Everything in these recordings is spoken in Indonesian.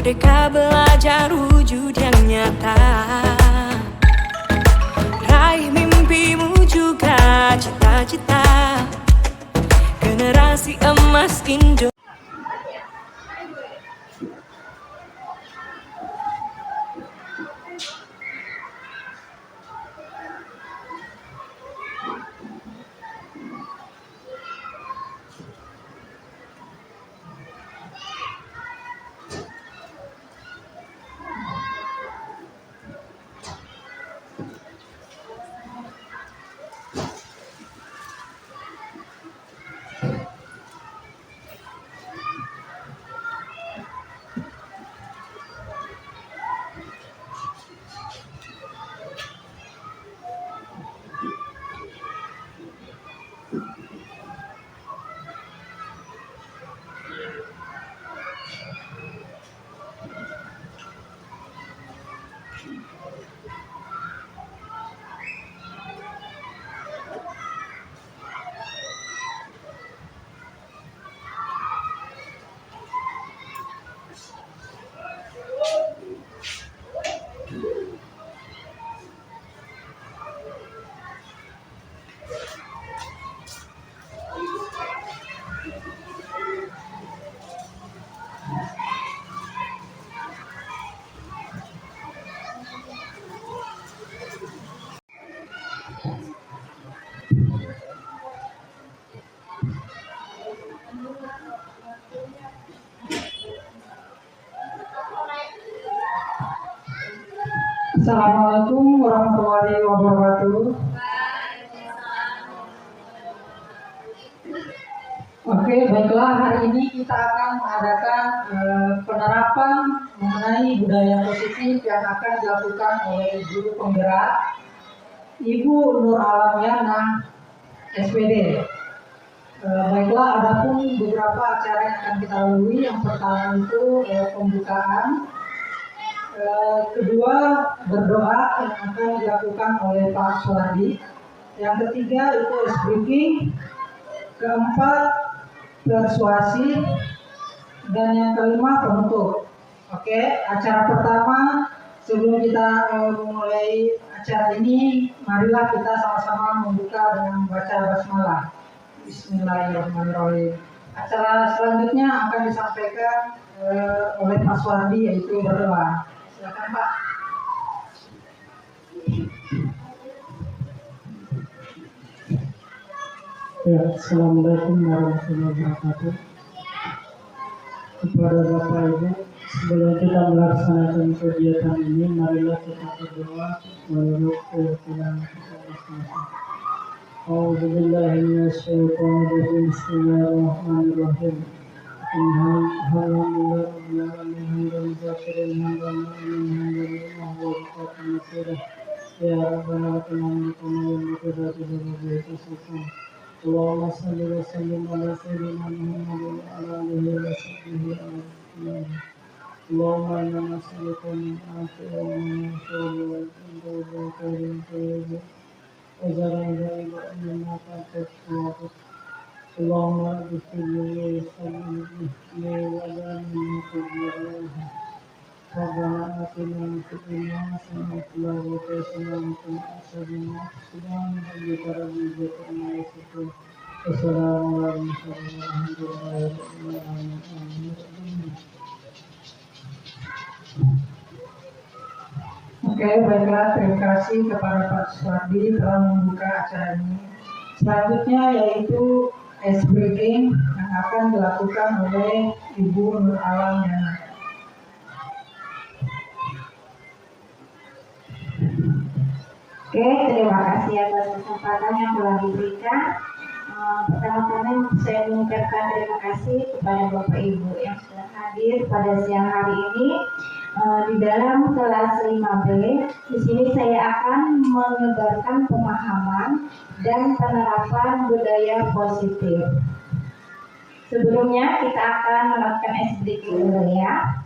Merdeka belajar wujud yang nyata. Raih mimpimu juga cita-cita. Generasi emas Indonesia. Assalamualaikum warahmatullahi wabarakatuh. Oke, baiklah, hari ini kita akan mengadakan penerapan mengenai budaya positif yang akan dilakukan oleh guru penggerak Ibu Nur Alam Yana, SPD. Baiklah, adapun beberapa acara yang akan kita lalui. Yang pertama itu pembukaan. Kedua, berdoa yang akan dilakukan oleh Pak Suwardi. Yang ketiga itu briefing. Keempat, persuasi. Dan yang kelima, penutup. Oke, acara pertama, sebelum kita memulai acara ini, marilah kita sama-sama membuka dengan membaca basmalah. Bismillahirrahmanirrahim. Acara selanjutnya akan disampaikan oleh Pak Suwardi, yaitu berdoa. Silakan Pak. Ya, Assalamualaikum warahmatullahi wabarakatuh. Kepada Bapak Ibu, sebelum kita melaksanakan kegiatan ini, marilah kita berdoa menurut keyakinan kita masing-masing. A'udzubillahi minasyaitonirrajim. Bismillahirrahmanirrahim. Allahumma salli wa sallim ala sayyidina Muhammad wa ala alihi wa sahbihi ajma'in. Allahumma inna nas'aluka min afiya wa min syurri wal qadri wa khairin tayyib wa zaran ghaiba inna ta'ala. Allahumma bismillah salli wa dani tabi'aha. Rabbana atina fid dunya hasanah wa fil akhirati hasanah wa qina adzaban nar. Subhana rabbika rabbil izzati amma yasifun. Wassalamu ala mursalin walhamdulillahi rabbil alamin. Oke, baiklah, terima kasih kepada Pak Suwardi telah membuka acara ini. Selanjutnya yaitu ice breaking yang akan dilakukan oleh Ibu Nur Alam Yana. Oke, terima kasih atas kesempatan yang telah diberikan. Pertama-tama saya mengucapkan terima kasih kepada Bapak Ibu yang sudah hadir pada siang hari ini di dalam kelas 5B. Di sini saya akan menyebarkan pemahaman dan penerapan budaya positif. Sebelumnya kita akan melakukan ice breaking dulu ya.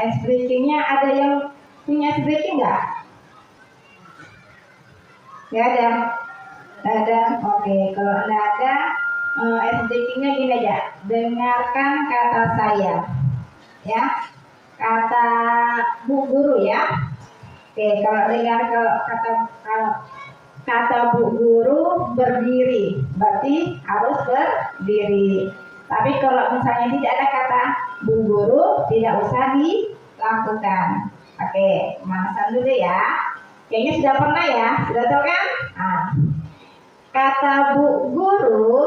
Ice breakingnya ada yang punya ice breaking nggak? Nggak ada. Nggak ada. Oke, kalau nggak ada, ice breakingnya gini aja. Dengarkan kata saya, ya. kata Bu Guru ya. Oke, kalau dengar kata Bu Guru berdiri, berarti harus berdiri. Tapi kalau misalnya tidak ada kata Bu Guru, tidak usah dilakukan. Oke, pemanasan dulu ya. Kayaknya sudah pernah ya, sudah tahu kan? Nah, kata Bu Guru,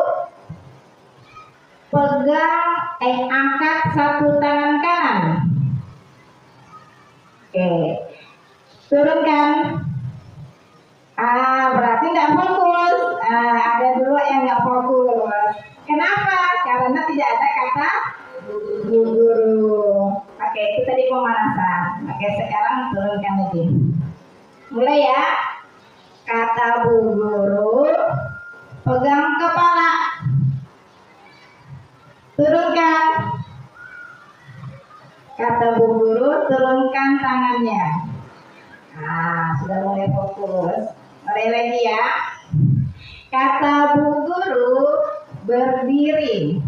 angkat satu tangan kanan. Oke, turunkan. Berarti nggak fokus. Ada dulu yang nggak fokus. Kenapa? Karena tidak ada kata Bu Guru. Oke, itu tadi pemanasan. Oke, sekarang turunkan lagi. Mulai ya. Kata Bu Guru, pegang kepala. Turunkan. Kata Bu Guru, turunkan tangannya. Sudah mulai fokus. Mulai lagi ya. Kata Bu Guru, berdiri.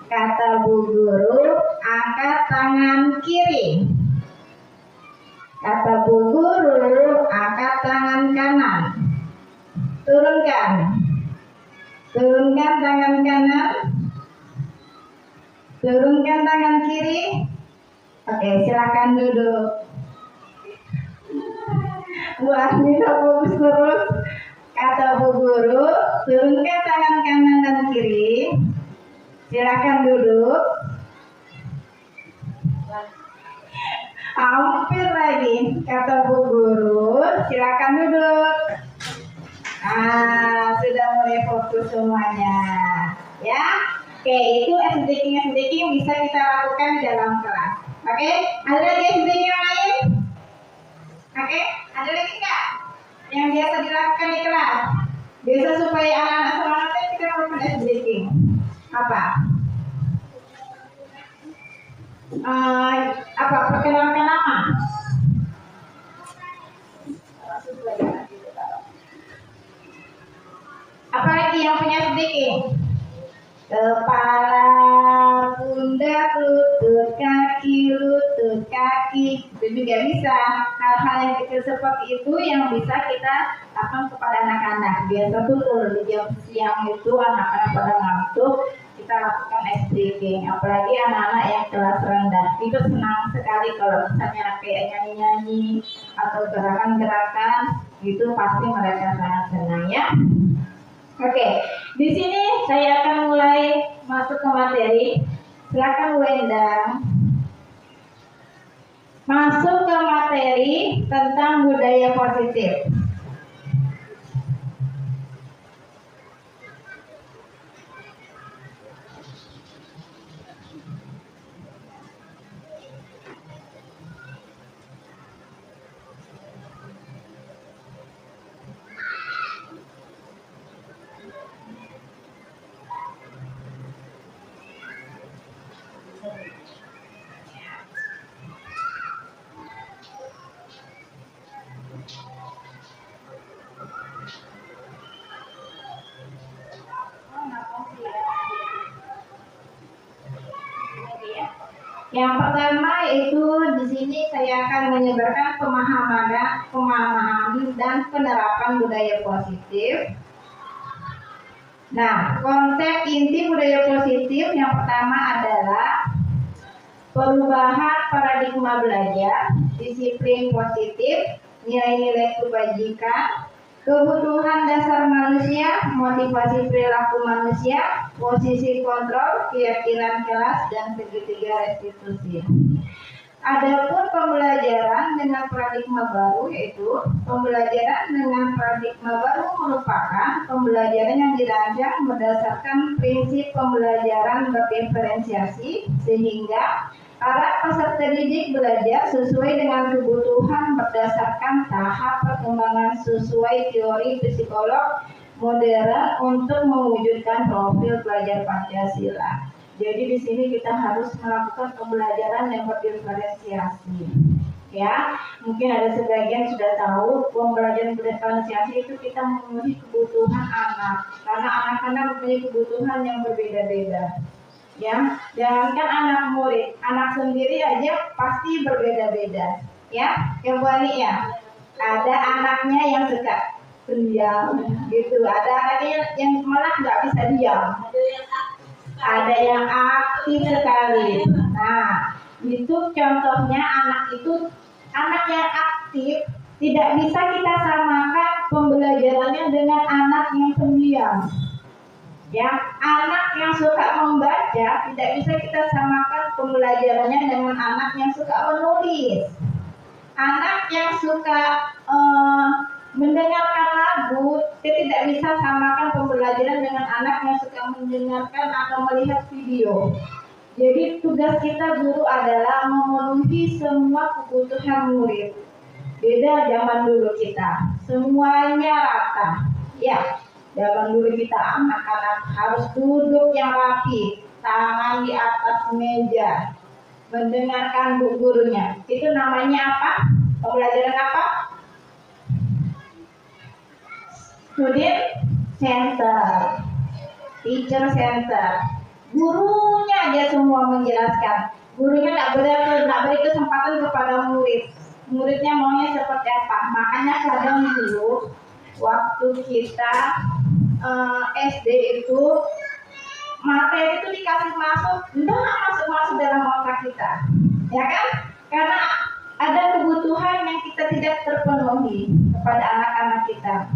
Kata Bu Guru, angkat tangan kiri. Kata Bu Guru, angkat tangan kanan. Turunkan. Turunkan tangan kanan. Turunkan tangan kiri. Oke, silakan duduk. Bu Asmita fokus terus. Kata Bu Guru, turunkan tangan kanan dan kiri. Silakan duduk. Hampir lagi. Kata Bu Guru, silakan duduk. Sudah mulai fokus semuanya. Ya. Oke, itu speaking bisa kita lakukan di dalam kelas. Oke, ada lagi speaking yang lain? Oke, ada lagi nggak yang biasa dilakukan di kelas? Biasa supaya anak-anak semangatnya kita melakukan speaking. Apa? Perkenalkan nama. Apalagi yang punya speaking? Kepala, pundak, lutut kaki, itu juga bisa. Hal-hal yang kecil seperti itu yang bisa kita lakukan kepada anak-anak. Biasa tuh di jam siang itu anak-anak pada ngantuk, kita lakukan speaking. Apalagi anak-anak yang kelas rendah, itu senang sekali kalau misalnya kayak nyanyi-nyanyi atau gerakan-gerakan, itu pasti mereka sangat senang ya. Oke, di sini saya akan mulai masuk ke materi. Silakan Wendang. Masuk ke materi tentang budaya positif. Yang pertama itu di sini saya akan menyebarkan pemahaman dan penerapan budaya positif. Nah, konsep inti budaya positif yang pertama adalah perubahan paradigma belajar, disiplin positif, nilai-nilai kebajikan, kebutuhan dasar manusia, motivasi perilaku manusia, posisi kontrol, keyakinan kelas, dan segitiga restitusi. Adapun pembelajaran dengan paradigma baru, yaitu pembelajaran dengan paradigma baru merupakan pembelajaran yang dirancang berdasarkan prinsip pembelajaran berdiferensiasi, sehingga para peserta didik belajar sesuai dengan kebutuhan berdasarkan tahap perkembangan sesuai teori psikolog modern untuk mewujudkan profil pelajar Pancasila. Jadi di sini kita harus melakukan pembelajaran yang berdiferensiasi. Ya, mungkin ada sebagian sudah tahu pembelajaran berdiferensiasi itu kita memenuhi kebutuhan anak, karena anak-anak mempunyai kebutuhan yang berbeda-beda. Ya, jangankan anak murid, anak sendiri aja pasti berbeda-beda. Ya, kembali ya. Ada anaknya yang suka pendiam, gitu. Ada anaknya yang malah nggak bisa diam. Ada yang aktif sekali. Nah, itu contohnya anak yang aktif tidak bisa kita samakan pembelajarannya dengan anak yang pendiam. Ya, anak yang suka membaca tidak bisa kita samakan pembelajarannya dengan anak yang suka menulis. Anak yang suka mendengarkan lagu tidak bisa samakan pembelajaran dengan anak yang suka mendengarkan atau melihat video. Jadi tugas kita guru adalah memenuhi semua kebutuhan murid. Beda zaman dulu kita, semuanya rata. Ya, zaman dulu kita anak-anak harus duduk yang rapi, tangan di atas meja, mendengarkan bu gurunya. Itu namanya apa? Pembelajaran apa? Student center, teacher center. Gurunya aja semua menjelaskan. Gurunya tak beri kesempatan kepada murid. Muridnya maunya seperti apa? Makanya kadang dulu waktu kita SD itu materi itu dikasih masuk, enggak masuk dalam otak kita, ya kan? Karena ada kebutuhan yang kita tidak terpenuhi kepada anak-anak kita.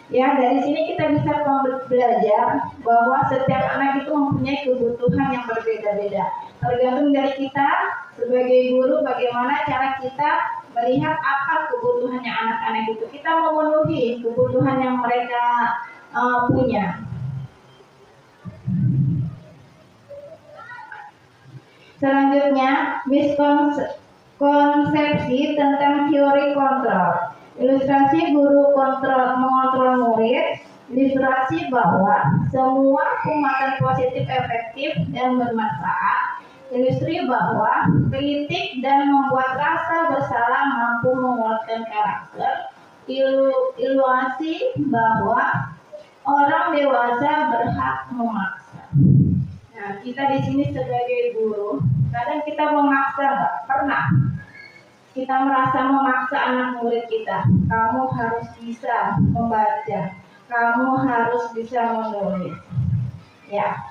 Ya, dari sini kita bisa belajar bahwa setiap anak itu mempunyai kebutuhan yang berbeda-beda. Tergantung dari kita sebagai guru bagaimana cara kita melihat apa kebutuhannya anak-anak itu. Kita memenuhi kebutuhan yang mereka punya. Selanjutnya, miskonsepsi tentang teori kontrol. Ilustrasi guru mengontrol murid. Ilustrasi bahwa semua penguatan positif efektif dan bermanfaat. Ilustrasi bahwa kritik dan membuat rasa bersalah mampu menguatkan karakter. Ilustrasi bahwa orang dewasa berhak memaksa. Nah, kita di sini sebagai guru, kadang kita memaksa nggak? Pernah. Kita merasa memaksa anak murid kita. Kamu harus bisa membaca. Kamu harus bisa menulis. Ya,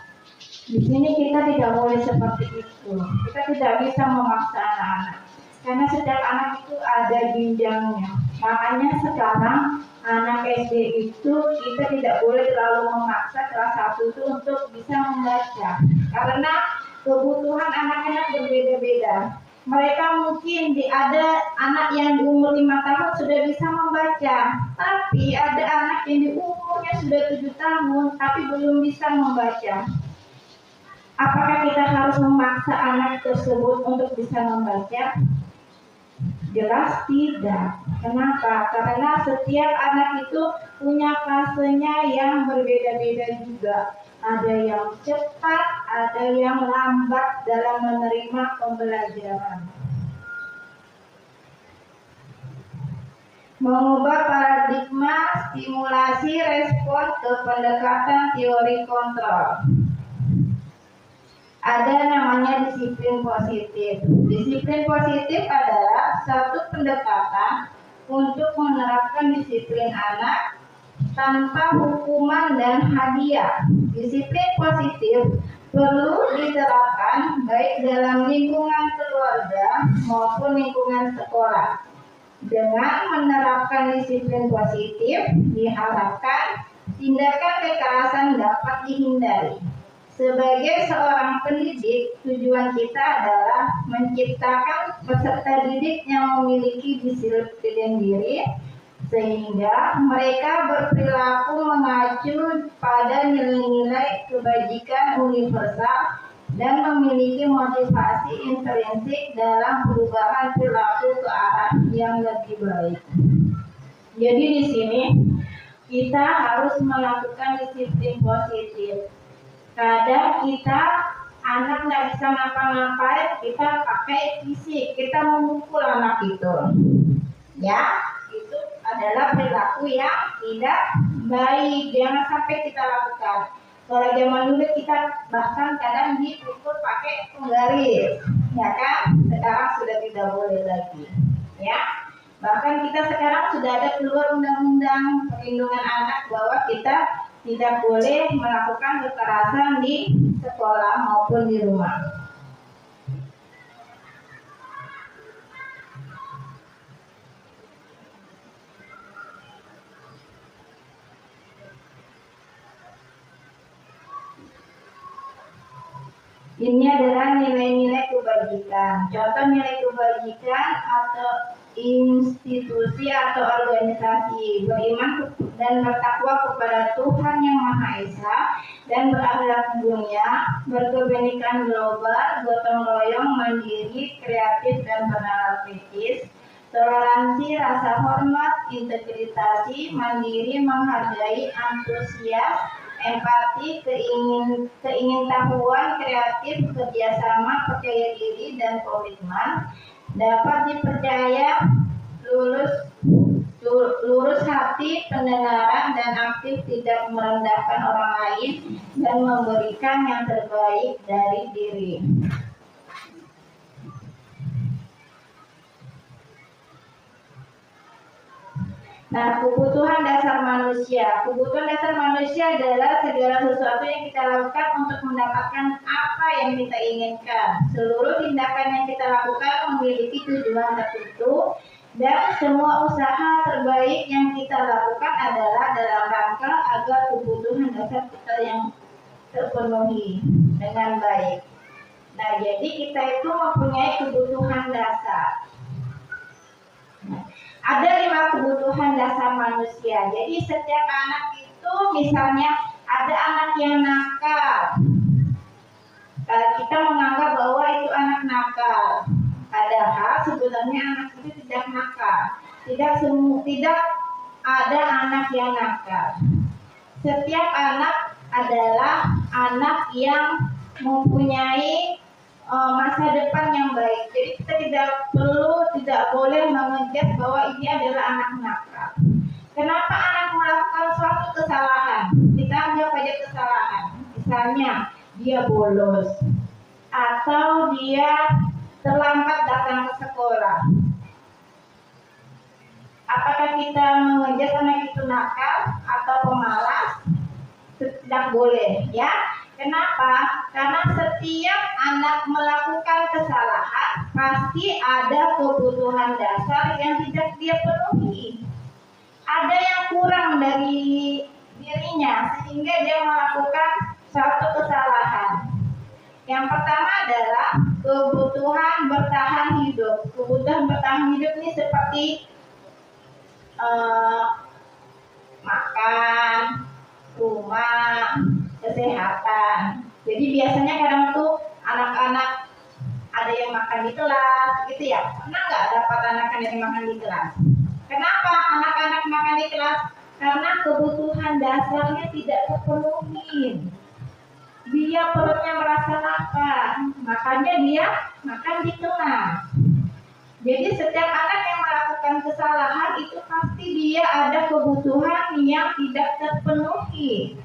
di sini kita tidak boleh seperti itu. Kita tidak bisa memaksa anak-anak. Karena setiap anak itu ada jenjangnya. Makanya sekarang anak SD itu kita tidak boleh terlalu memaksa kelas 1 itu untuk bisa membaca. Karena kebutuhan anak-anak berbeda-beda. Mereka mungkin ada anak yang di umur 5 tahun sudah bisa membaca, tapi ada anak yang di umurnya sudah 7 tahun tapi belum bisa membaca. Apakah kita harus memaksa anak tersebut untuk bisa membaca? Jelas tidak. Kenapa? Karena setiap anak itu punya fasenya yang berbeda-beda juga. Ada yang cepat, ada yang lambat dalam menerima pembelajaran. Mengubah paradigma stimulasi respon ke pendekatan teori kontrol. Ada namanya disiplin positif. Disiplin positif adalah satu pendekatan untuk menerapkan disiplin anak tanpa hukuman dan hadiah. Disiplin positif perlu diterapkan baik dalam lingkungan keluarga maupun lingkungan sekolah. Dengan menerapkan disiplin positif, diharapkan tindakan kekerasan dapat dihindari. Sebagai seorang pendidik, tujuan kita adalah menciptakan peserta didik yang memiliki disiplin diri, sehingga mereka berperilaku mengacu pada nilai-nilai kebajikan universal dan memiliki motivasi intrinsik dalam perubahan perilaku ke arah yang lebih baik. Jadi di sini kita harus melakukan disiplin positif. Kadang kita anak nggak bisa ngapa-ngapain, kita pakai fisik, kita memukul anak itu. Ya, itu adalah perilaku yang tidak baik. Jangan sampai kita lakukan. Kalau zaman dulu kita bahkan kadang dipukul pakai penggaris, ya kan? Sekarang sudah tidak boleh lagi, ya. Bahkan kita sekarang sudah ada keluar undang-undang perlindungan anak bahwa kita tidak boleh melakukan kekerasan di sekolah maupun di rumah. Ini adalah nilai-nilai kebajikan. Contoh nilai kebajikan atau institusi atau organisasi beriman dan bertakwa kepada Tuhan Yang Maha Esa dan berakhlak dunia, berkebenekaan global, gotong royong, mandiri, kreatif dan bernalar kritis, toleransi, rasa hormat, integritas, mandiri, menghargai, antusias, empati, keingintahuan, kreatif, kerjasama, percaya diri, dan komitmen, dapat dipercaya, lurus hati, pendengaran, dan aktif, tidak merendahkan orang lain, dan memberikan yang terbaik dari diri. Nah, kebutuhan dasar manusia. Kebutuhan dasar manusia adalah segala sesuatu yang kita lakukan untuk mendapatkan apa yang kita inginkan. Seluruh tindakan yang kita lakukan memiliki tujuan tertentu dan semua usaha terbaik yang kita lakukan adalah dalam rangka agar kebutuhan dasar kita yang terpenuhi dengan baik. Nah, jadi kita itu mempunyai kebutuhan dasar. Ada 5 kebutuhan dasar manusia. Jadi setiap anak itu, misalnya ada anak yang nakal, kita menganggap bahwa itu anak nakal. Padahal sebenarnya anak itu tidak nakal. Tidak ada anak yang nakal. Setiap anak adalah anak yang mempunyai masa depan yang baik. Jadi kita tidak boleh mengejar bahwa ini adalah anak nakal. Kenapa anak melakukan suatu kesalahan? Kita anggap aja kesalahan. Misalnya dia bolos atau dia terlambat datang ke sekolah. Apakah kita mengejar anak itu nakal atau pemalas? Tidak boleh, ya. Kenapa? Karena setiap anak melakukan kesalahan pasti ada kebutuhan dasar yang tidak dia penuhi. Ada yang kurang dari dirinya sehingga dia melakukan suatu kesalahan. Yang pertama adalah kebutuhan bertahan hidup. Kebutuhan bertahan hidup ini seperti makan, rumah, kesehatan. Jadi biasanya kadang tuh anak-anak ada yang makan di kelas, gitu ya. Pernah nggak dapat anak-anak yang makan di kelas? Kenapa anak-anak makan di kelas? Karena kebutuhan dasarnya tidak terpenuhi. Dia perutnya merasa lapar, makanya dia makan di kelas. Jadi setiap anak yang melakukan kesalahan itu pasti dia ada kebutuhan yang tidak terpenuhi.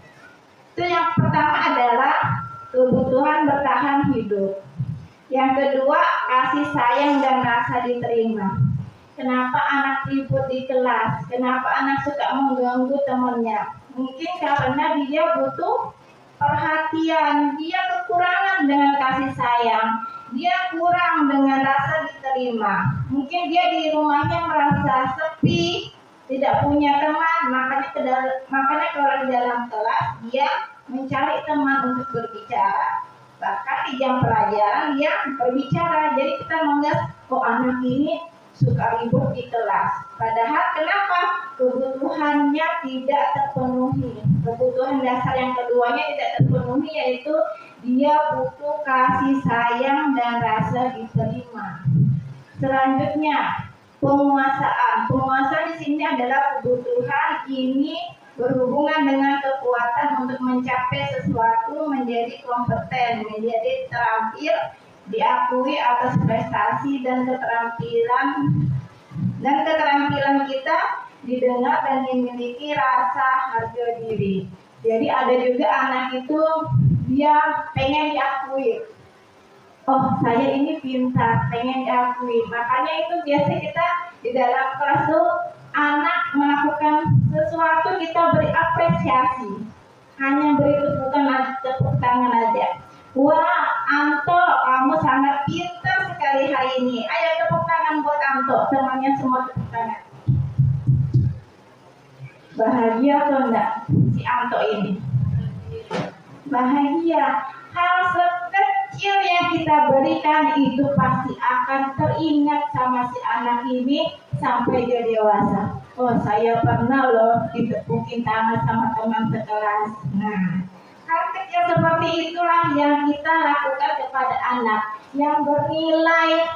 Itu yang pertama adalah kebutuhan bertahan hidup. Yang kedua, kasih sayang dan rasa diterima. Kenapa anak ribut di kelas? Kenapa anak suka mengganggu temannya? Mungkin karena dia butuh perhatian, dia kekurangan dengan kasih sayang, dia kurang dengan rasa diterima. Mungkin dia di rumahnya merasa sepi, tidak punya teman, makanya kalau di dalam kelas dia mencari teman untuk berbicara. Bahkan di jam pelajaran dia berbicara. Jadi kita menganggap, oh anak ini suka ribut di kelas. Padahal kenapa? Kebutuhannya tidak terpenuhi. Kebutuhan dasar yang keduanya tidak terpenuhi, yaitu dia butuh kasih sayang dan rasa diterima. Selanjutnya, penguasaan. Penguasaan di sini adalah kebutuhan ini berhubungan dengan kekuatan untuk mencapai sesuatu, menjadi kompeten, menjadi terampil, diakui atas prestasi dan keterampilan kita didengar dan dimiliki rasa harga diri. Jadi ada juga anak itu dia pengen diakui. Oh, saya ini pintar, pengen diakui. Makanya itu biasa kita di dalam kelas tuh anak melakukan sesuatu kita beri apresiasi. Hanya beri tepuk tangan aja. Wah, Anto, kamu sangat pintar sekali hari ini. Ayo tepuk tangan buat Anto. Semuanya semua tepuk tangan. Bahagia atau enggak si Anto ini? Bahagia. Hal sekecil yang kita berikan itu pasti akan teringat sama si anak ini sampai dia dewasa. Oh, saya pernah loh ditepukin tangan sama teman sekelas. Nah, hal kecil seperti itulah yang kita lakukan kepada anak yang bernilai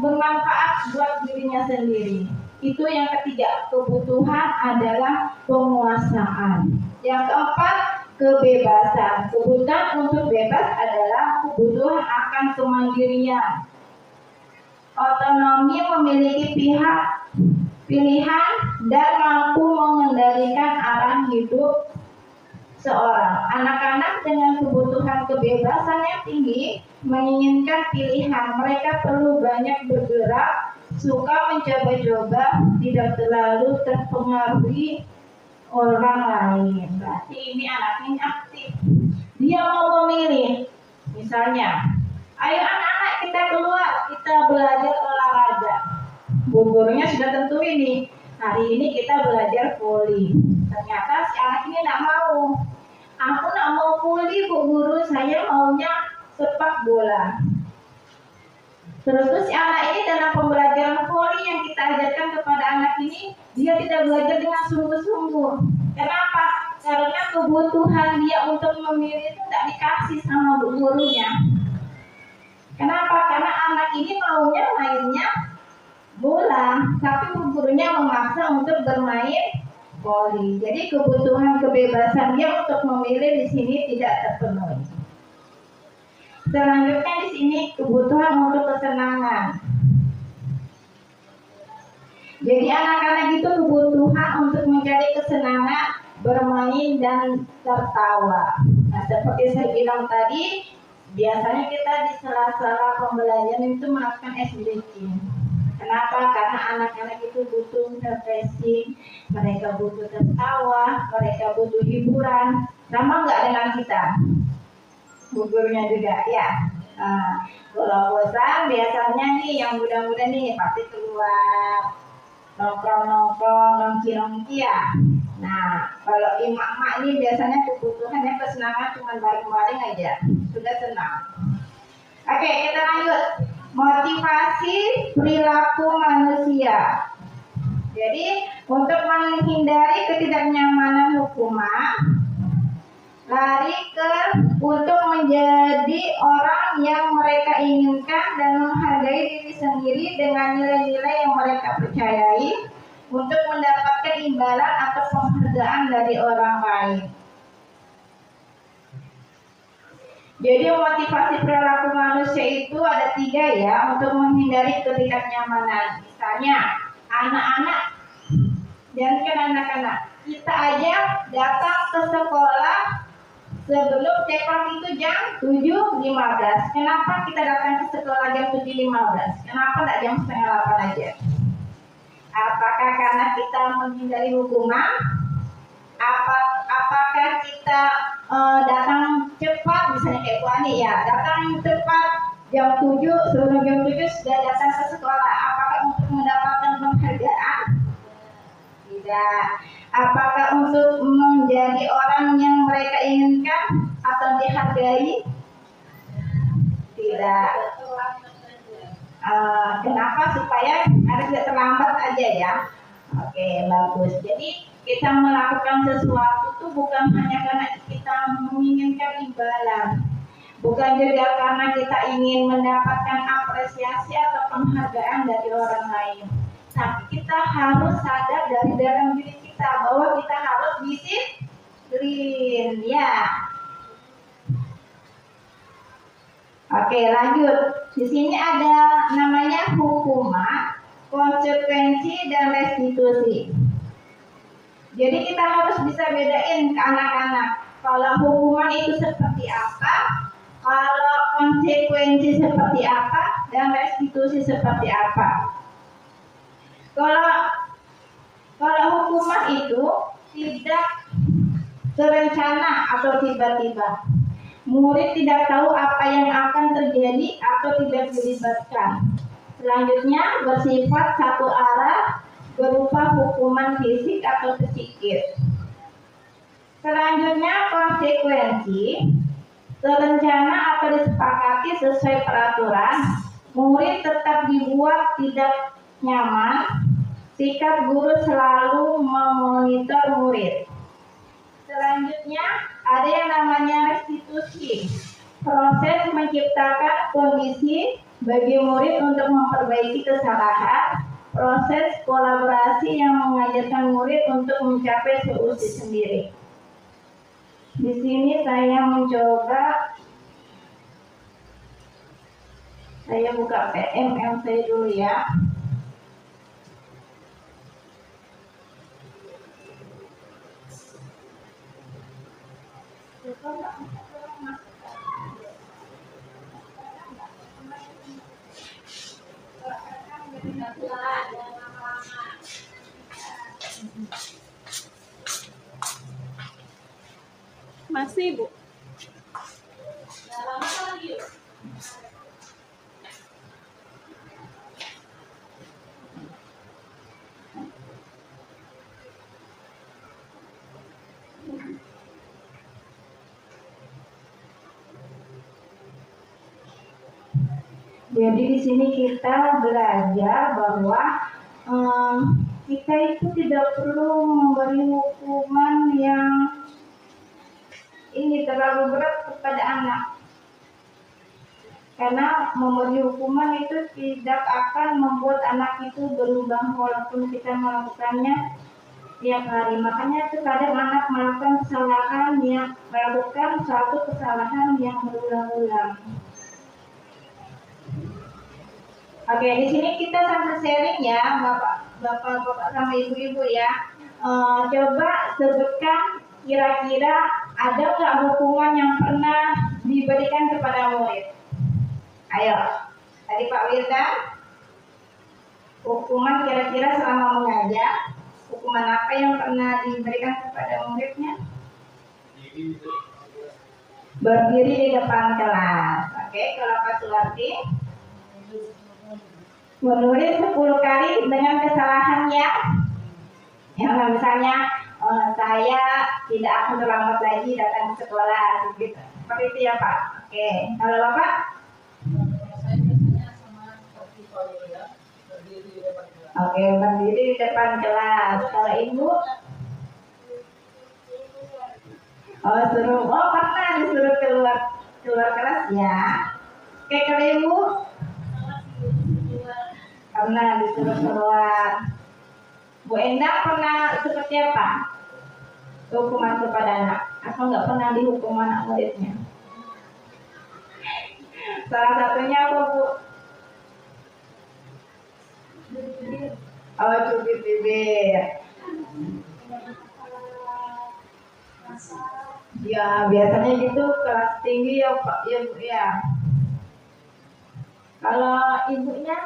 bermanfaat buat dirinya sendiri. Itu yang ketiga, kebutuhan adalah penguasaan. Yang keempat, kebebasan. Kebutuhan untuk bebas adalah kebutuhan akan kemandirian. Otonomi memiliki pilihan dan mampu mengendalikan arah hidup seorang. Anak-anak dengan kebutuhan kebebasan yang tinggi menginginkan pilihan. Mereka perlu banyak bergerak, suka mencoba-coba, tidak terlalu terpengaruhi orang lain. Berarti ini anaknya aktif. Dia mau memilih. Misalnya, ayo anak-anak kita keluar, kita belajar olahraga. Bu gurunya sudah tentuin nih, hari ini kita belajar voli. Ternyata si anak ini tidak mau. Aku tidak mau voli, Bu Guru, saya maunya sepak bola. Terus si anak ini dalam pembelajaran voli yang kita ajarkan kepada anak ini, dia tidak belajar dengan sungguh-sungguh. Kenapa? Karena kebutuhan dia untuk memilih itu tidak dikasih sama bu gurunya. Kenapa? Karena anak ini maunya mainnya bola, tapi bu gurunya memaksa untuk bermain voli. Jadi kebutuhan kebebasan dia untuk memilih di sini tidak terpenuhi. Selanjutnya di sini kebutuhan untuk kesenangan. Jadi anak-anak itu kebutuhan untuk mencari kesenangan, bermain dan tertawa. Nah, seperti saya bilang tadi, biasanya kita di sela-sela pembelajaran itu melakukan ice breaking. Kenapa? Karena anak-anak itu butuh refreshing, mereka butuh tertawa, mereka butuh hiburan. Sama nggak dengan kita? Gurunya juga ya. Nah, kalau bosan biasanya nih yang muda-muda nih pasti keluar nongkrong-nongkrong, nongki-nongki ya. Nah, kalau emak-emak ini biasanya kebutuhannya kesenangan cuma bareng-bareng aja, sudah senang. Oke, kita lanjut. Motivasi perilaku manusia. Jadi untuk menghindari ketidaknyamanan hukuman, lari untuk menjadi orang yang mereka inginkan dan menghargai diri sendiri dengan nilai-nilai yang mereka percayai untuk mendapatkan imbalan atau penghargaan dari orang lain. Jadi motivasi perilaku manusia itu ada 3 ya untuk menghindari ketidaknyamanan. Misalnya anak-anak, jangan anak-anak, kita aja datang ke sekolah sebelum cekok itu jam 7.15. Kenapa kita datang ke sekolah jam 7.15? Kenapa tidak jam setengah 8 aja? Apakah karena kita menghindari hukuman? Apakah kita datang cepat, misalnya kayak Wani ya, datang cepat jam 7, sebelum jam 7 sudah datang ke sekolah? Apakah untuk mendapatkan penghargaan? Tidak. Apakah untuk menjadi orang yang mereka inginkan atau dihargai? Tidak. Kenapa? Supaya harus tidak terlambat aja ya. Oke, bagus. Jadi kita melakukan sesuatu itu bukan hanya karena kita menginginkan imbalan, bukan juga karena kita ingin mendapatkan apresiasi atau penghargaan dari orang lain. Tapi kita harus sadar dari dalam diri kita bahwa kita harus disiplin ya. Oke, lanjut. Di sini ada namanya hukuman, konsekuensi dan restitusi. Jadi kita harus bisa bedain ke anak-anak. Kalau hukuman itu seperti apa, kalau konsekuensi seperti apa, dan restitusi seperti apa. Kalau hukuman itu tidak terencana atau tiba-tiba, murid tidak tahu apa yang akan terjadi atau tidak dilibatkan. Selanjutnya bersifat satu arah berupa hukuman fisik atau psikis. Selanjutnya konsekuensi terencana atau disepakati sesuai peraturan, murid tetap dibuat tidak nyaman, sikap guru selalu memonitor murid. Selanjutnya ada yang namanya restitusi, proses menciptakan kondisi bagi murid untuk memperbaiki kesalahan, proses kolaborasi yang mengajarkan murid untuk mencapai solusi sendiri. Di sini saya mencoba, saya buka PMM saya dulu ya. Masih, Bu. Jadi di sini kita belajar bahwa kita itu tidak perlu memberi hukuman yang ini terlalu berat kepada anak, karena memberi hukuman itu tidak akan membuat anak itu berubah walaupun kita melakukannya tiap hari. Makanya terkadang anak melakukan suatu kesalahan yang berulang-ulang. Oke, di sini kita sama sharing ya, bapak sama ibu-ibu ya. Coba sebutkan kira-kira ada nggak hukuman yang pernah diberikan kepada murid? Ayo, tadi Pak Wirdan, hukuman kira-kira selama mengajar, hukuman apa yang pernah diberikan kepada muridnya? Berdiri di depan kelas. Oke, kalau Pak Suwarti, menulis 10 kali dengan kesalahan yang misalnya saya tidak akan terlambat lagi datang ke sekolah, gitu. Seperti itu ya Pak. Oke, kalau Bapak? Oke, berdiri di depan kelas. Kalau Ibu? Pernah disuruh keluar kelas ya. Oke, kalau Ibu? Pernah disuruh keluar. Bu Endang pernah seperti apa? Hukuman kepada anak, atau nggak pernah dihukum anak muridnya? Salah satunya apa, Bu? Cubit bibir. Ya, biasanya gitu kelas tinggi ya Pak, ya Bu ya. Kalau ibunya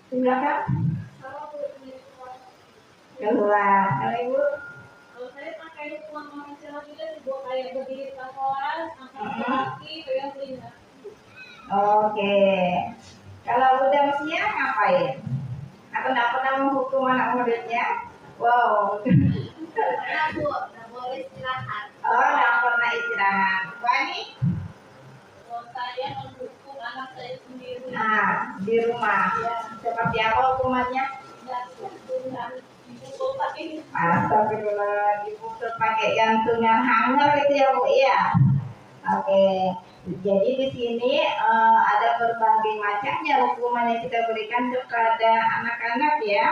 di belakang? Keluar. Kalau Ibu? Kalau saya pakai hukuman konvensional juga, dibawa kayak berdiri di kelas, angkat kaki, pegang telinga. Oke. Kalau udah usia ngapain? Atau nggak pernah menghukum anak muridnya? Wow. Karena Bu, nggak boleh istirahat. Nggak pernah istirahat. Wani? Kalau saya menghukum anak saya sendiri. Nah, di rumah. Seperti apa hukumannya? Astagfirullah, dipukul pakai gantungan hanger itu ya Bu ya. Oke, jadi di sini ada berbagai macamnya hukuman yang kita berikan kepada anak-anak ya.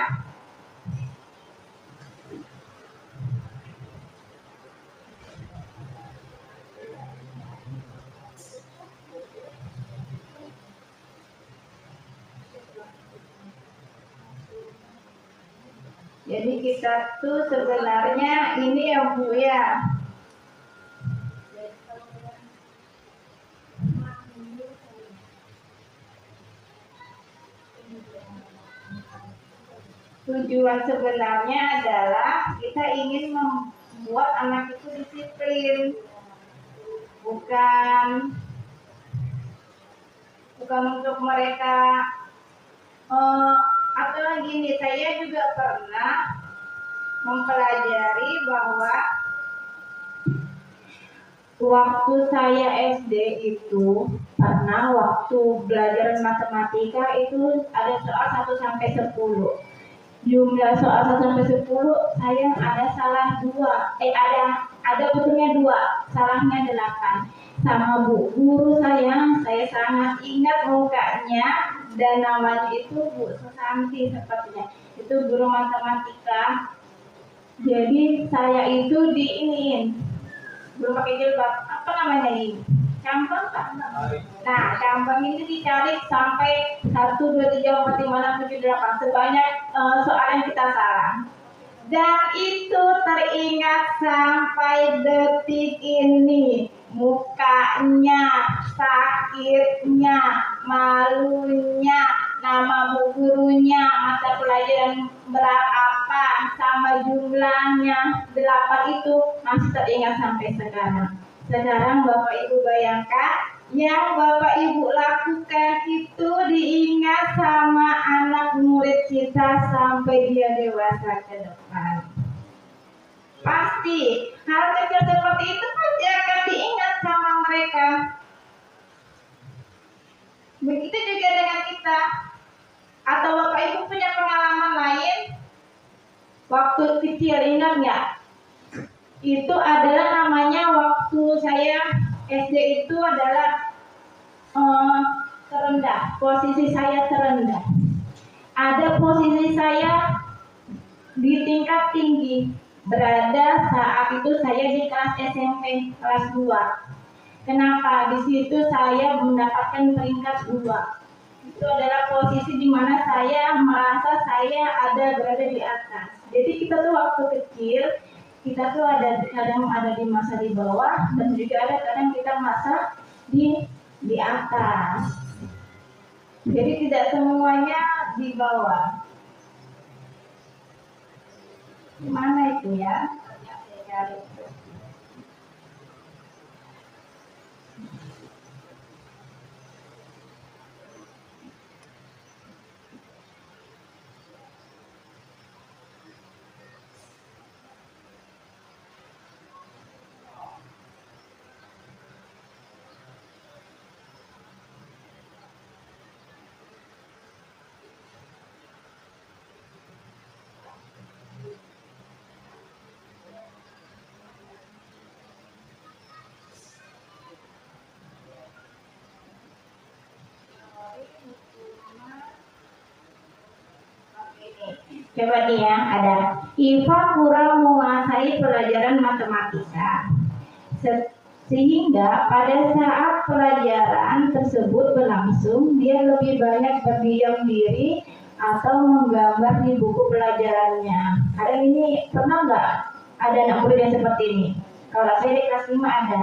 Jadi kita tuh sebenarnya ini ya Bu ya. Tujuan sebenarnya adalah kita ingin membuat anak itu disiplin, bukan untuk mereka atau gini, saya juga pernah mempelajari bahwa waktu saya SD itu pernah waktu belajar matematika itu ada soal 1 sampai 10. Jumlah soal 1 sampai 10 saya ada salah 2. Ada betulnya 2, salahnya 8. Sama guru saya sangat ingat mukanya dan namanya itu Bu Susanti sepertinya. Itu guru matematika. Jadi saya itu diinin belum pakai jilbab, apa namanya ini? Campur Pak? Nah, campur ini dicari sampai 1, 2, 3, 4, 5, 6, 7, 8 sebanyak soal yang kita salah. Dan itu teringat sampai detik ini. Mukanya, sakitnya, malunya, nama bu gurunya, mata pelajaran berapa, sama jumlahnya 8 itu masih teringat sampai sekarang. Sekarang Bapak Ibu bayangkan yang Bapak Ibu lakukan itu diingat sama anak murid kita sampai dia dewasa ke depan. Pasti hal kecil seperti itu pasti akan diingat sama mereka. Begitu juga dengan kita. Atau Bapak Ibu punya pengalaman lain? Waktu kecil ingat nggak? Itu adalah namanya waktu saya SD itu adalah terendah. Posisi saya terendah. Ada posisi saya di tingkat tinggi. Berada saat itu saya di kelas SMP kelas 2. Kenapa? Di situ saya mendapatkan peringkat 2. Itu adalah posisi di mana saya merasa saya berada di atas. Jadi kita tuh waktu kecil kita tuh kadang ada di masa di bawah dan juga ada kadang kita masa di atas. Jadi tidak semuanya di bawah. Mana itu ya? Saya cari. Coba nih ya, ada Iva kurang menguasai pelajaran matematika sehingga pada saat pelajaran tersebut berlangsung dia lebih banyak berdiam diri atau menggambar di buku pelajarannya. Ada ini pernah nggak ada anak murid yang seperti ini? Kalau saya di kelas 5 ada.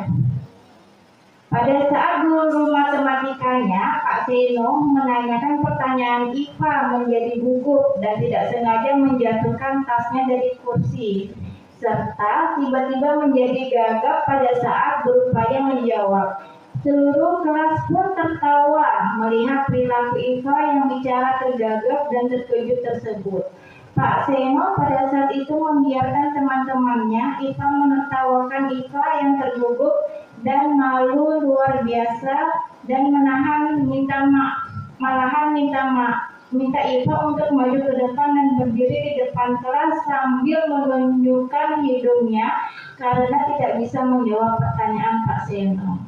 Pada saat guru matematikanya, Pak Seno menanyakan pertanyaan Iva menjadi gugup dan tidak sengaja menjatuhkan tasnya dari kursi, serta tiba-tiba menjadi gagap pada saat berupaya menjawab. Seluruh kelas pun tertawa melihat perilaku Iva yang bicara tergagap dan terkejut tersebut. Pak Seno pada saat itu membiarkan teman-temannya Iva menertawakan Iva yang tergugup dan malu luar biasa dan minta Iva untuk maju ke depan dan berdiri di depan kelas sambil menunjukkan hidungnya karena tidak bisa menjawab pertanyaan Pak Seno.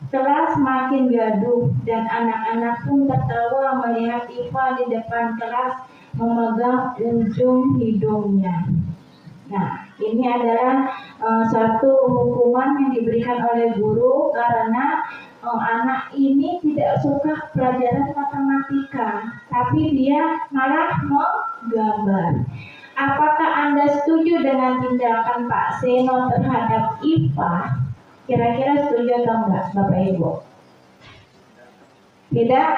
Kelas makin gaduh dan anak-anak pun tertawa melihat Iva di depan kelas memegang ujung hidungnya. Nah, ini adalah suatu hukuman yang diberikan oleh guru karena anak ini tidak suka pelajaran matematika, tapi dia malah menggambar. Apakah setuju dengan tindakan Pak Seno terhadap IPA? Kira-kira setuju atau enggak, Bapak Ibu? Tidak?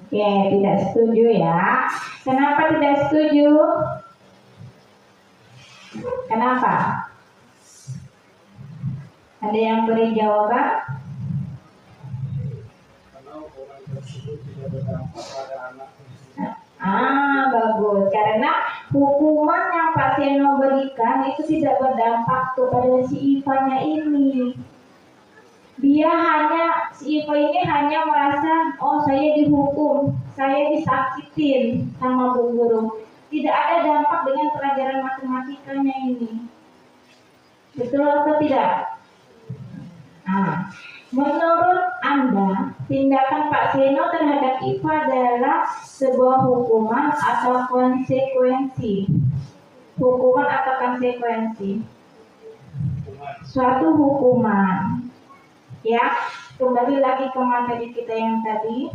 Oke, tidak setuju ya. Kenapa tidak setuju? Kenapa? Ada yang beri jawaban? Karena hukuman tersebut tidak berdampak pada anak. Bagus. Karena hukuman yang Pak Seno berikan itu tidak berdampak kepada si Iva-nya ini. Si Iva ini hanya merasa, oh saya dihukum, saya disakitin sama Bu Guru. Tidak ada dampak dengan pelajaran matematikanya ini. Betul atau tidak? Menurut Anda, tindakan Pak Seno terhadap IPA adalah sebuah hukuman atau konsekuensi? Hukuman atau konsekuensi? Suatu hukuman. Ya, kembali lagi ke materi kita yang tadi.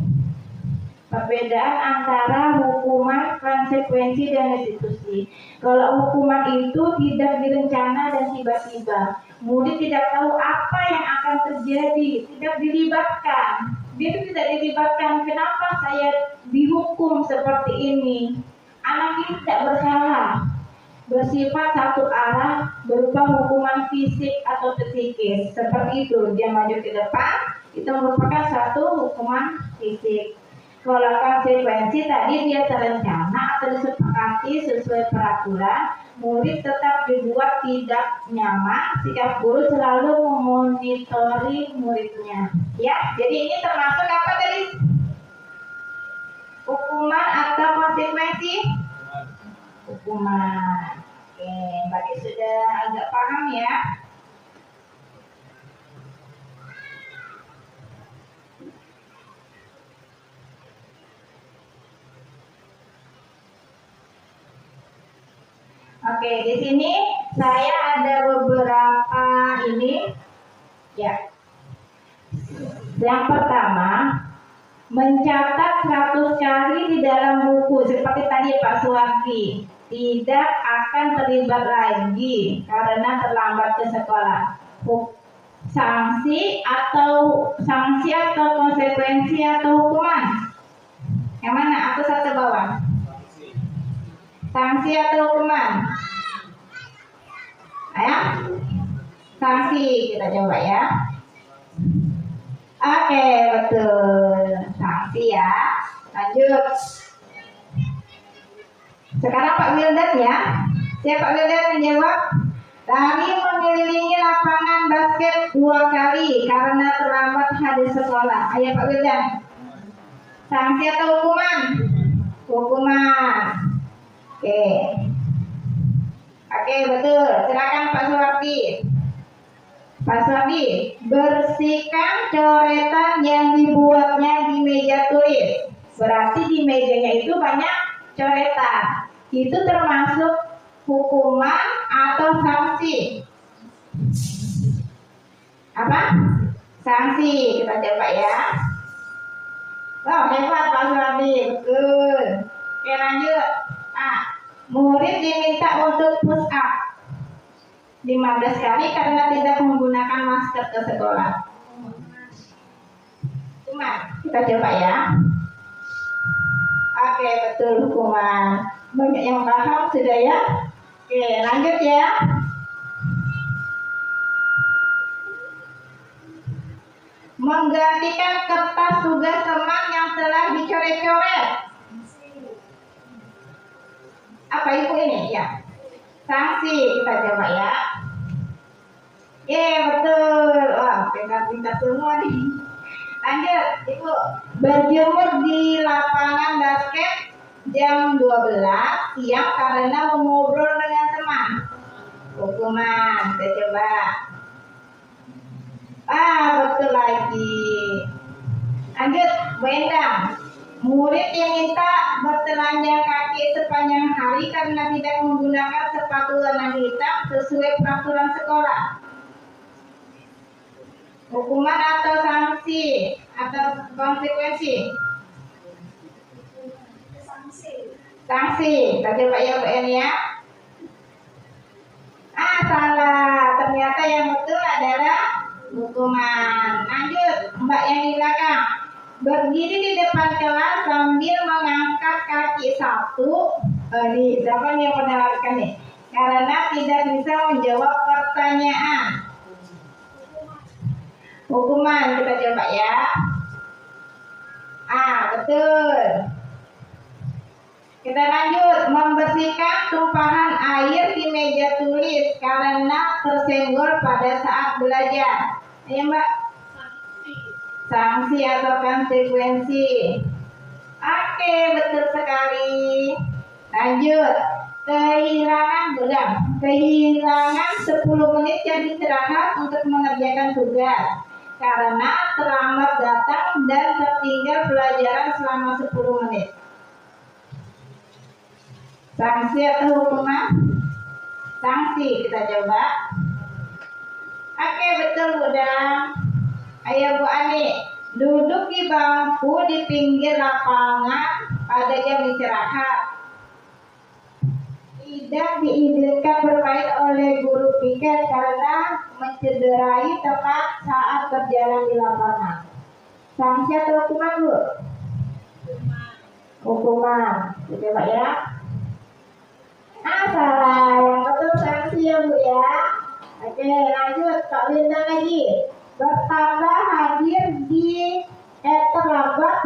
Perbedaan antara hukuman, konsekuensi, dan restitusi. Kalau hukuman itu tidak direncana dan tiba-tiba, murid tidak tahu apa yang akan terjadi, tidak dilibatkan. Dia itu tidak dilibatkan. Kenapa saya dihukum seperti ini? Anak ini tidak bersalah. Bersifat satu arah berupa hukuman fisik atau psikis. Seperti itu, dia maju ke depan, itu merupakan satu hukuman fisik. Kalau konsekuensi tadi dia terencana atau disepakati sesuai peraturan, murid tetap dibuat tidak nyaman, sikap guru selalu memonitori muridnya. Ya, jadi ini termasuk apa tadi? Hukuman atau konsekuensi? Hukuman. Oke, berarti sudah agak paham ya. Oke, di sini saya ada beberapa ini ya. Yang pertama, mencatat 100 kali di dalam buku seperti tadi Pak Suwardi, tidak akan terlibat lagi karena terlambat ke sekolah. Sanksi atau konsekuensi atau hukuman? Yang mana? Aku satu bawah. Sanksi atau hukuman? Ayo, sanksi kita coba ya. Oke, betul, sanksi ya. Lanjut. Sekarang Pak Wildan ya. Siapa Pak Wildan menjawab? Lari mengelilingi lapangan basket 2 kali karena terlambat hadir sekolah. Ayo Pak Wildan. Sanksi atau hukuman? Hukuman. Oke, betul. Silakan Pak Suwardi. Pak Suwardi, bersihkan coretan yang dibuatnya di meja tulis. Berarti di mejanya itu banyak coretan. Itu termasuk hukuman atau sanksi? Apa? Sanksi. Kita coba ya. Oh, hebat Pak Suwardi. Betul. Oke, lanjut. Murid diminta untuk push up 15 kali karena tidak menggunakan masker ke sekolah. Kita coba ya. Oke, betul, hukuman. Banyak yang paham sudah ya. Oke, lanjut ya. Menggantikan kertas tugas teman yang telah dicoret-coret. Apa itu ini ya? Sanksi. Kita coba ya. Betul. Wah, pintar-pintar semua nih. Lanjut, Ibu. Berjemur di lapangan basket jam 12 siang karena mengobrol dengan teman. Hukuman. Kita coba. Betul lagi. Lanjut, Bu Endang. Murid yang minta bertelanjang kaki sepanjang hari karena tidak menggunakan sepatu warna hitam sesuai peraturan sekolah. Hukuman atau sanksi atau konsekuensi? Sanksi. Kita coba ya Bu En ya. Salah. Ternyata yang betul adalah hukuman. Lanjut, Mbak yang di belakang. Berdiri di depan kelas sambil mengangkat kaki satu. Nih, siapa nih yang pernah lakukan nih? Karena tidak bisa menjawab pertanyaan. Hukuman kita coba ya. Betul. Kita lanjut, membersihkan tumpahan air di meja tulis karena tersenggol pada saat belajar. Ayo Mbak. Sanksi atau konsekuensi. Oke, betul sekali. Lanjut. Kehilangan 10 menit jam istirahat untuk mengerjakan tugas karena terlambat datang dan tertinggal pelajaran selama 10 menit. Sanksi atau hukuman? Sanksi, kita coba. Oke, betul Bunda. Ayo Bu Ani, duduk di bangku di pinggir lapangan pada jam istirahat. Tidak diizinkan bermain oleh guru piket karena mencederai teman saat berjalan di lapangan. Sanksi atau hukuman Bu? Hukuman. Coba ya. Salah. Yang betul sanksi ya Bu ya. Oke, lanjut Kak Linda lagi. Terlambat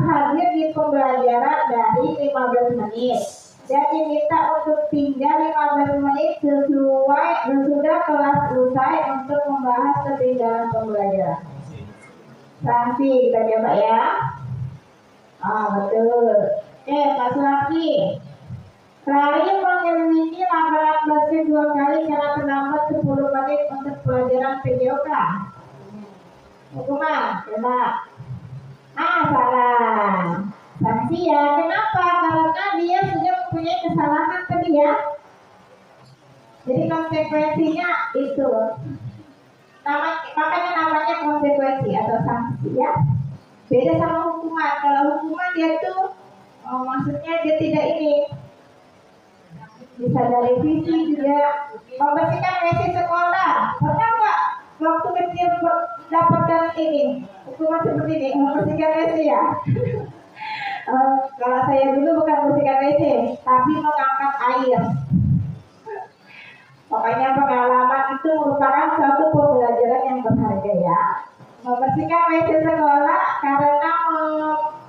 hadir di pembelajaran dari 15 menit. Dan diminta untuk tinggal 15 menit sesudah kelas usai untuk membahas ketinggalan pembelajaran. Sanksi kita coba ya. Betul. Pak Sulaki. Lari mengelilingi lapangan basket 2 kali karena terlambat 10 menit untuk pelajaran PJOK. Hukuman, coba. Salah. Sanksi ya. Kenapa? Karena dia sudah mempunyai kesalahan tadi ya. Jadi konsekuensinya itu. Makanya namanya konsekuensi atau sanksi ya. Beda sama hukuman. Kalau hukuman dia tuh maksudnya dia tidak ini. Bisa dari visi juga. Membersihkan WC sekolah. Pernah nggak waktu kecil dapatkan ini hukuman seperti ini, membersihkan WC ya? Kalau saya dulu bukan membersihkan WC, tapi mengangkat air. Pokoknya pengalaman itu merupakan suatu pembelajaran yang berharga ya. Membersihkan WC sekolah karena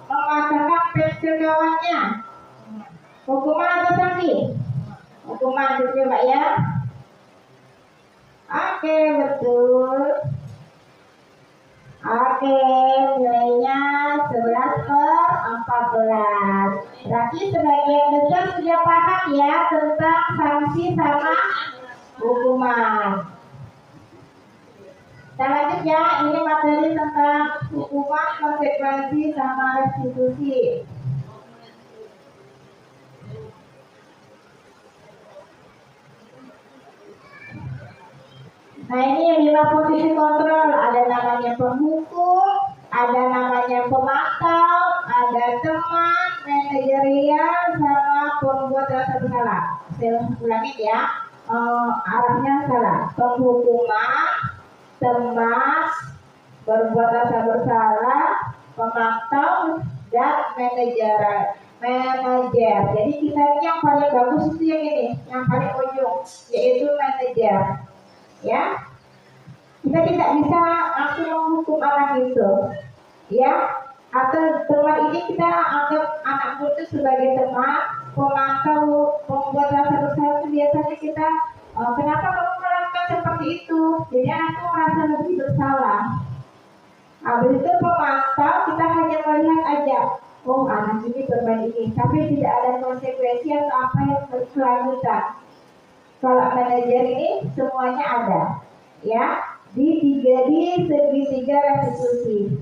mematahkan pensil kawannya. Hukuman atau sanksi? Hukuman, coba ya. Oke, betul. Oke, nilainya 11/14. Berarti sebagian besar sudah paham ya tentang sanksi sama hukuman. Kita lanjut ya, ini materi tentang hukuman, konsekuensi sama restitusi. Nah ini 5 posisi kontrol, ada namanya penghukum, ada namanya pemantau, ada teman, manajerial, sama pembuat rasa bersalah. Saya ulangi ya, arahnya salah. Penghukuman, teman, berbuat rasa bersalah, pemantau, dan manajer. Jadi kita ini yang paling bagus itu yang ini, yang paling ujung, yaitu manajer. Ya, kita tidak bisa langsung menghukum anak itu, ya. Atau teman ini kita anggap anak itu sebagai teman, pemantau, pembuat rasa bersalah itu biasanya kita, kenapa kamu melakukan seperti itu? Jadi anakku merasa lebih bersalah. Habis itu pemantau kita hanya melihat aja, oh anak ini bermain ini, tapi tidak ada konsekuensi atau apa yang berkelanjutan. Kalau manajer ini semuanya ada, ya, di segitiga restitusi.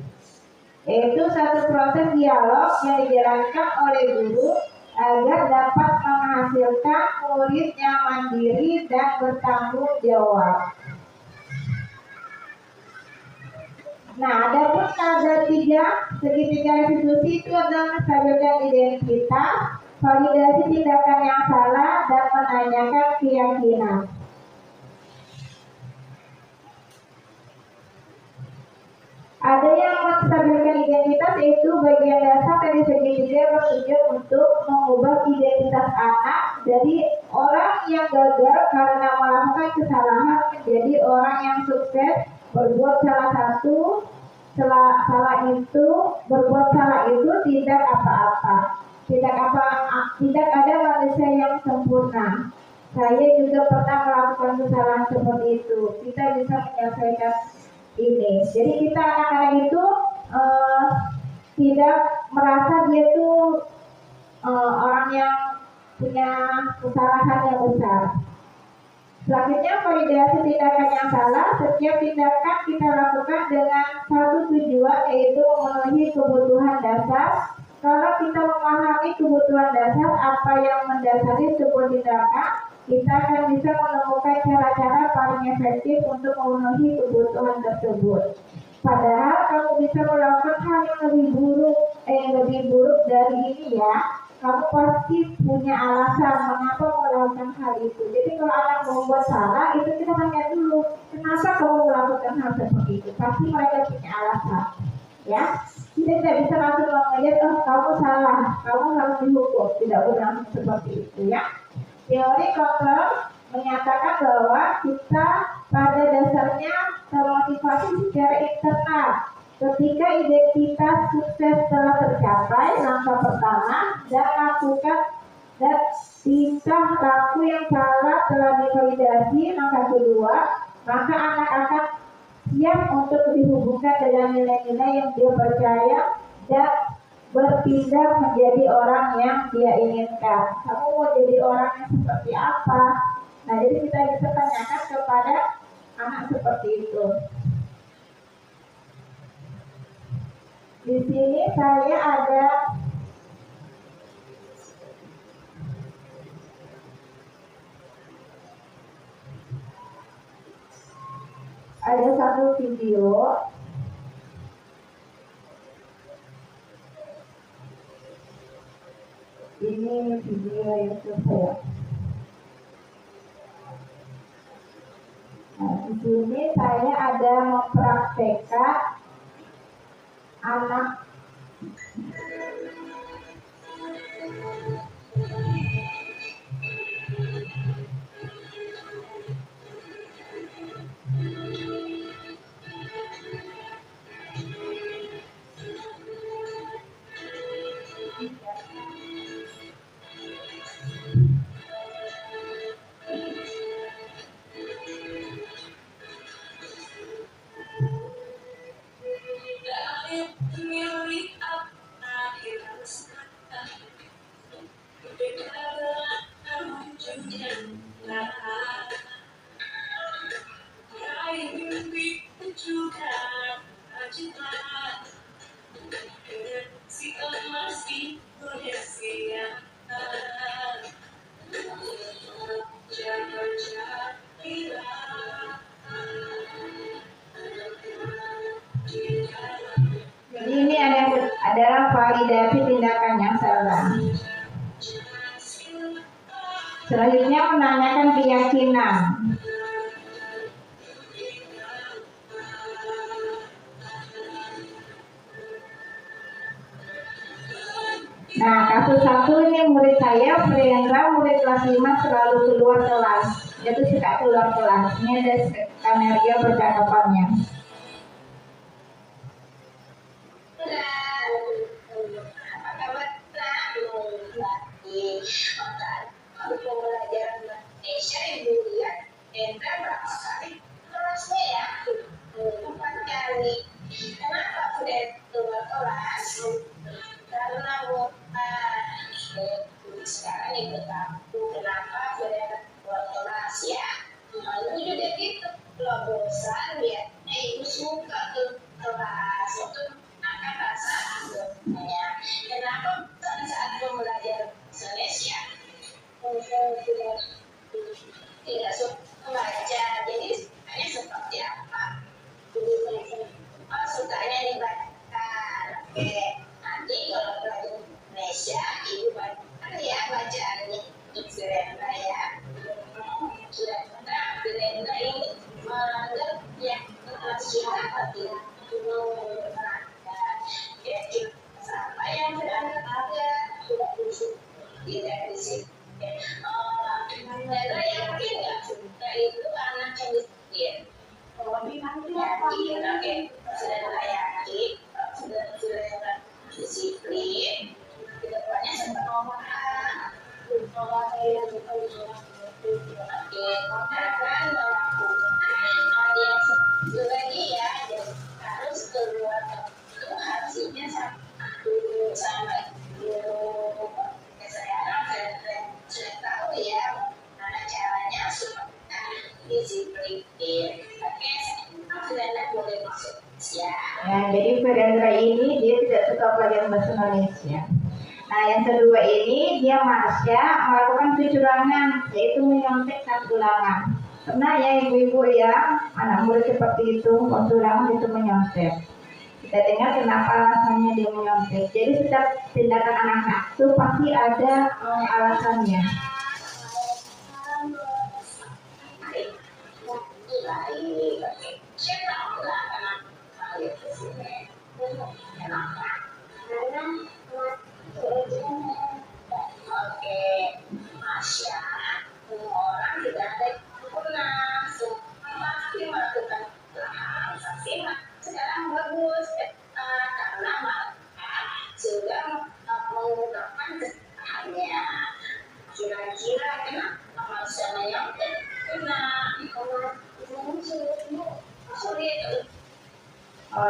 Itu satu proses dialog yang dijalankan oleh guru agar dapat menghasilkan murid yang mandiri dan bertanggung jawab. Nah, ada 3 segitiga restitusi itu adalah menstabilkan identitas, validasi tindakan yang salah, dan menanyakan keyakinan. Ada yang menstabilkan identitas, yaitu bagian dasar dari segitiga bertujuan untuk mengubah identitas anak dari orang yang gagal karena melakukan kesalahan menjadi orang yang sukses berbuat berbuat salah itu tidak apa-apa. Tidak ada manusia yang sempurna. Saya juga pernah melakukan kesalahan seperti itu. Kita bisa menyelesaikan ini. Jadi kita anak-anak itu tidak merasa dia itu orang yang punya kesalahan yang besar. Selanjutnya, validasi tindakan yang salah. Setiap tindakan kita lakukan dengan satu tujuan, yaitu memenuhi kebutuhan dasar. Kalau kita memahami kebutuhan dasar, apa yang mendasari sebuah tindakan, kita akan bisa menemukan cara-cara paling efektif untuk memenuhi kebutuhan tersebut. Padahal kamu bisa melakukan hal yang lebih buruk dari ini ya. Kamu pasti punya alasan mengapa melakukan hal itu. Jadi kalau anak membuat salah, itu kita tanya dulu, kenapa kamu melakukan hal seperti itu? Pasti mereka punya alasan, ya. Kita tidak bisa langsung melihat, oh kamu salah, kamu harus dihukum. Tidak boleh seperti itu, ya. Teori kontrol menyatakan bahwa kita pada dasarnya termotivasi secara internal. Ketika identitas sukses telah tercapai, langkah pertama dan lakukan dan tingkah laku yang salah telah divalidasi, langkah kedua, maka anak akan siap untuk dihubungkan dengan nilai-nilai yang dia percaya dan berpindah menjadi orang yang dia inginkan. Kamu mau jadi orang yang seperti apa? Nah, jadi kita bisa tanyakan kepada anak seperti itu. Di sini saya ada satu video. Ini video yang saya. Nah, di sini saya ada mempraktekkan anak adalah validasi tindakan yang salah. Selanjutnya menanyakan keyakinan. Nah, kasus satu ini murid saya, Friendra, murid kelas 5 selalu keluar kelas. Dia tuh suka keluar kelas. Ini ada skenario percakapannya. Ya, jadi Virendra ini dia tidak suka pelajaran bahasa Indonesia. Nah, yang kedua ini dia Marsha melakukan kecurangan, yaitu menyontek satu ulangan. Pernah ya ibu-ibu ya, anak murid seperti itu, waktu ulangan itu menyontek. Kita dengar kenapa alasannya dia menyontek. Jadi setiap tindakan anak-anak itu pasti ada alasannya.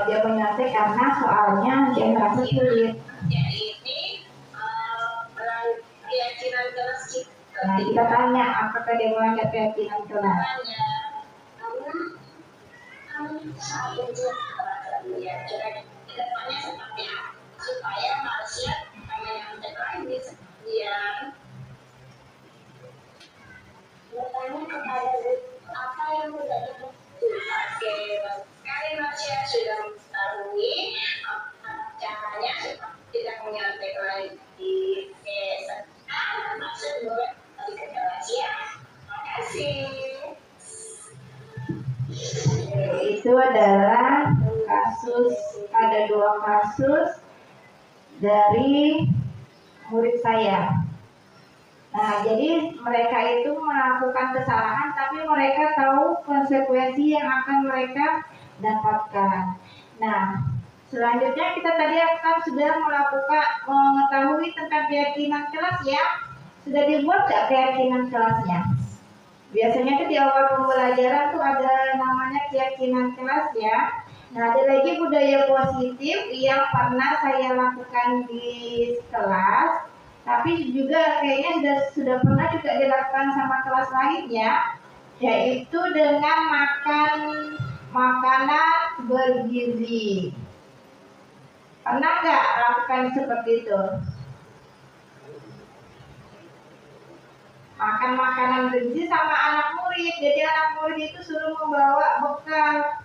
Dia menyontek karena soalnya dia merasa sulit. Nah, kita tanya apakah dia melanggar keyakinan kelas. Bertanya kepada apa yang tidak dibutuhkan. Sekali Marsha sudah mengetahui caranya tidak menyontek lagi di maksud gue lebih ke Marsha. Makasih. Itu adalah kasus, ada 2 kasus dari murid saya. Nah, jadi mereka itu melakukan kesalahan, tapi mereka tahu konsekuensi yang akan mereka dapatkan. Nah, selanjutnya kita tadi akan sudah mengetahui tentang keyakinan kelas ya. Sudah dibuat nggak keyakinan kelasnya? Biasanya itu di awal pembelajaran tuh ada namanya keyakinan kelas ya. Nah, ada lagi budaya positif yang pernah saya lakukan di kelas. Tapi juga kayaknya sudah pernah juga dilakukan sama kelas lain ya, yaitu dengan makan makanan bergizi. Pernah nggak lakukan seperti itu? Makan makanan bergizi sama anak murid. Jadi anak murid itu suruh membawa bekal.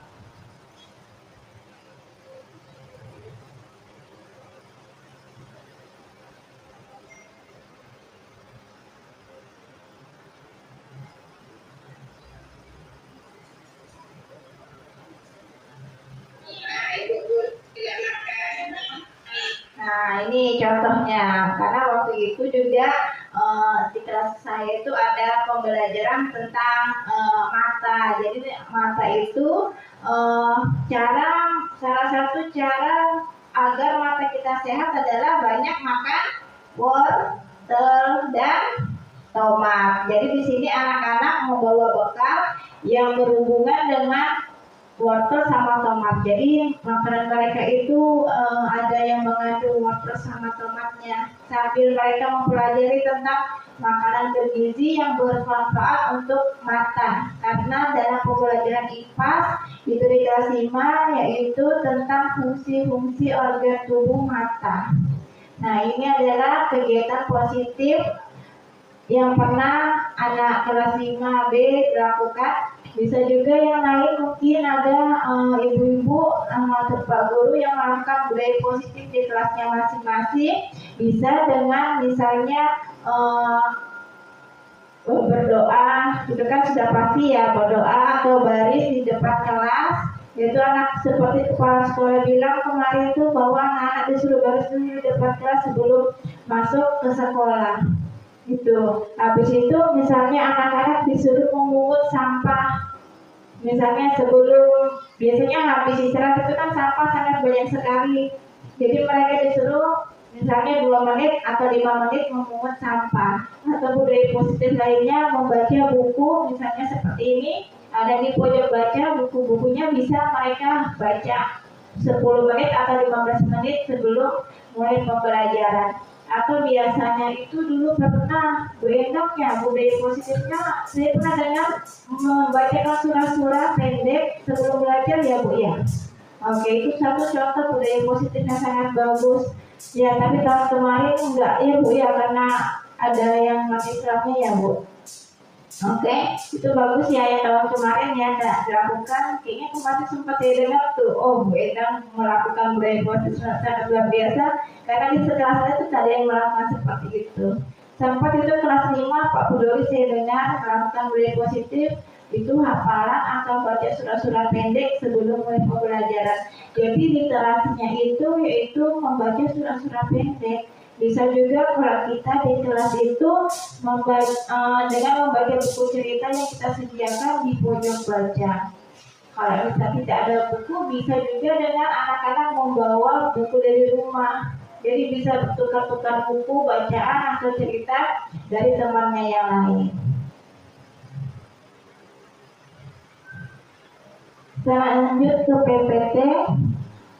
Nah, ini contohnya, karena waktu itu juga di kelas saya itu ada pembelajaran tentang mata. Jadi mata itu salah satu cara agar mata kita sehat adalah banyak makan wortel dan tomat. Jadi di sini anak-anak membawa bekal yang berhubungan dengan wortel sama tomat. Jadi makanan mereka itu ada yang mengandung wortel sama tomatnya, sambil mereka mempelajari tentang makanan bergizi yang bermanfaat untuk mata. Karena dalam pembelajaran IPAS itu di kelas 5 yaitu tentang fungsi-fungsi organ tubuh mata. Nah, ini adalah kegiatan positif yang pernah anak kelas 5B lakukan. Bisa juga yang lain, mungkin ada ibu-ibu atau Pak Guru yang melakukan budaya positif di kelasnya masing-masing. Bisa dengan misalnya berdoa, itu kan sudah pasti ya, berdoa atau baris di depan kelas. Yaitu anak seperti kepala sekolah bilang kemarin itu bahwa anak-anak disuruh baris di depan kelas sebelum masuk ke sekolah. Itu habis itu misalnya anak-anak disuruh memungut sampah, misalnya biasanya habis istirahat itu kan sampah sangat banyak sekali, jadi mereka disuruh Misalnya 2 menit atau 5 menit memungut sampah. Atau budaya positif lainnya membaca buku, misalnya seperti ini, ada di pojok baca, buku-bukunya bisa mereka baca 10 menit atau 15 menit sebelum mulai pembelajaran. Atau biasanya itu dulu pernah Bu Endangnya budaya positifnya, saya pernah dengar membacakan surah-surah pendek sebelum belajar ya Bu ya. Oke, itu satu contoh budaya positif yang sangat bagus. Ya, tapi tahun kemarin enggak ya Bu ya, karena ada yang Islamnya ya Bu. Oke, itu bagus ya yang tahun kemarin ya dilakukan. Kayaknya kemarin sempat saya dengar tuh, oh Bu Endang melakukan budaya positif sangat luar biasa, karena di sekelas saya itu ada yang melakukan seperti itu. Sempat itu kelas 5 Pak Pudori saya dengar melakukan budaya positif, itu hafalan atau baca surah-surah pendek sebelum mulai pembelajaran. Jadi literasinya itu yaitu membaca surah-surah pendek. Bisa juga kalau kita di kelas itu dengan membaca buku cerita yang kita sediakan di pojok baca. Kalau bisa tidak ada buku, bisa juga dengan anak-anak membawa buku dari rumah. Jadi bisa bertukar-tukar buku bacaan atau cerita dari temannya yang lain. Lanjut ke PPT.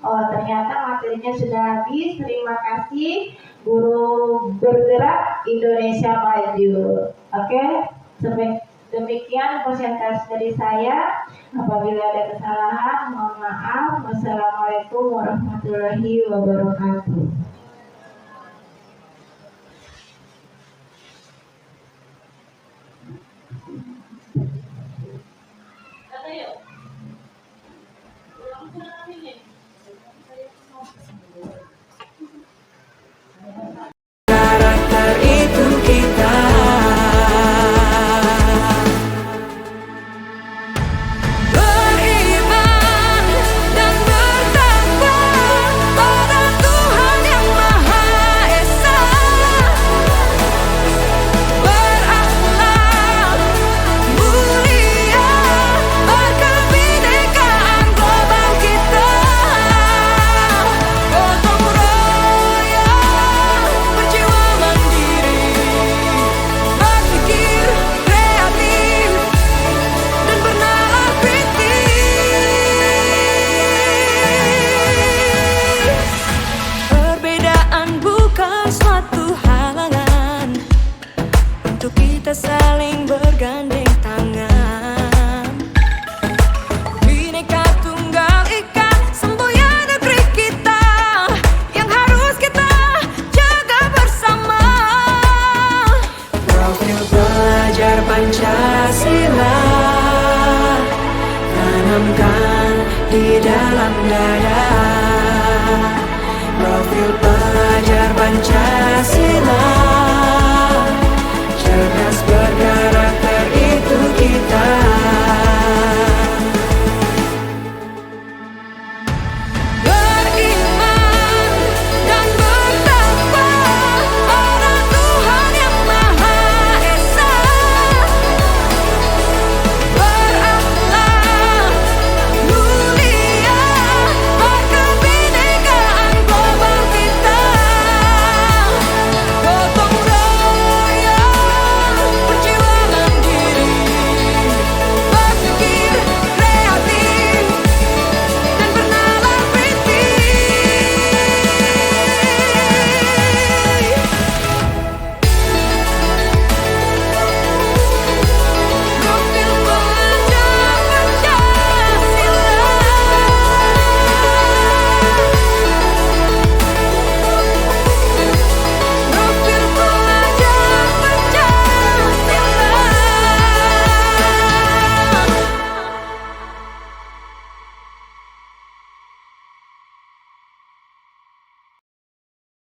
Oh, ternyata materinya sudah habis. Terima kasih. Guru Bergerak Indonesia Maju. Oke, demikian presentasi dari saya. Apabila ada kesalahan, mohon maaf. Wassalamualaikum warahmatullahi wabarakatuh. Kata yuk. Ulang surah ini. Karakter itu kita. Beriman dan bertakwa pada Tuhan yang Maha Esa. Berakhlak mulia, berkebinekaan global kita. Gotong royong, berjiwa mandiri, berpikir kreatif dan bernalar kritis. Perbedaan bukan suatu halangan untuk kita saling